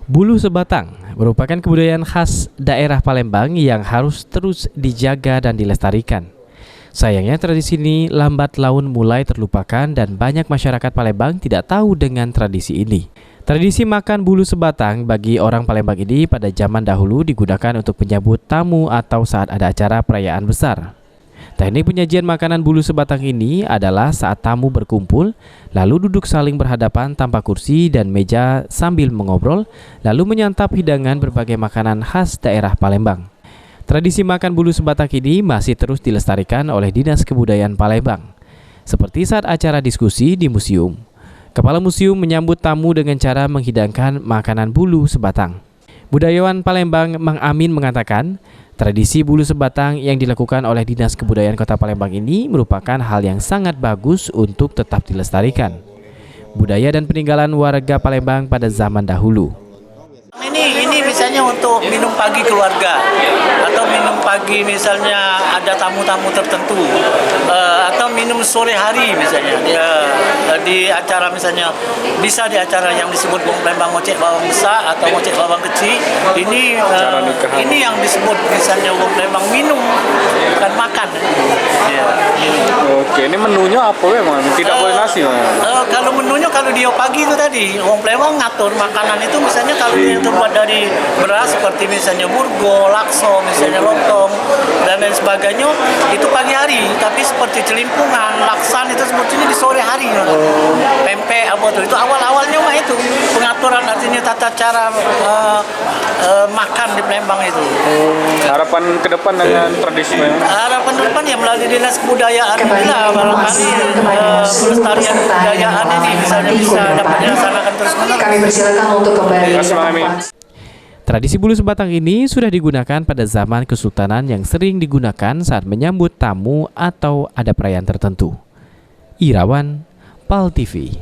Bulu sebatang merupakan kebudayaan khas daerah Palembang yang harus terus dijaga dan dilestarikan. Sayangnya tradisi ini lambat laun mulai terlupakan dan banyak masyarakat Palembang tidak tahu dengan tradisi ini. Tradisi makan bulu sebatang bagi orang Palembang ini pada zaman dahulu digunakan untuk menyambut tamu atau saat ada acara perayaan besar. Teknik penyajian makanan bulu sebatang ini adalah saat tamu berkumpul, lalu duduk saling berhadapan tanpa kursi dan meja sambil mengobrol, lalu menyantap hidangan berbagai makanan khas daerah Palembang. Tradisi makan bulu sebatang ini masih terus dilestarikan oleh Dinas Kebudayaan Palembang. Seperti saat acara diskusi di museum. Kepala museum menyambut tamu dengan cara menghidangkan makanan bulu sebatang. Budayawan Palembang Mang Amin mengatakan, tradisi bulu sebatang yang dilakukan oleh Dinas Kebudayaan Kota Palembang ini merupakan hal yang sangat bagus untuk tetap dilestarikan. Budaya dan peninggalan warga Palembang pada zaman dahulu. Ini misalnya untuk minum pagi keluarga atau minum pagi misalnya ada tamu-tamu tertentu atau minum sore hari misalnya di acara misalnya bisa di acara yang disebut Wong Palembang ngocek bawang besar atau ngocek bawang kecil ini yang disebut misalnya Wong Palembang minum bukan makan. Ya, Oke, ini menunya apa memang? Tidak boleh nasi. Kalau menunya kalau dia pagi itu tadi Wong Palembang ngatur makanan itu misalnya kalau dia terbuat dari beras seperti misalnya burgo, lakso, misalnya lontong dan lain sebagainya itu pagi hari, tapi seperti celimpungan, laksan itu sebetulnya di sore hari. Pempek apa itu awal-awalnya mah itu pengaturan artinya tata cara makan di Palembang itu. Harapan ke depan dengan tradisi Palembang? Harapan ke depan ya melalui Dinas Kebudayaan inilah barangkali pelestarian kebudayaan ini misalnya bisa dapat dilaksanakan terus-menerus. Kami persilakan untuk kembali. Tradisi bulu sebatang ini sudah digunakan pada zaman Kesultanan yang sering digunakan saat menyambut tamu atau ada perayaan tertentu. Irawan, PAL TV.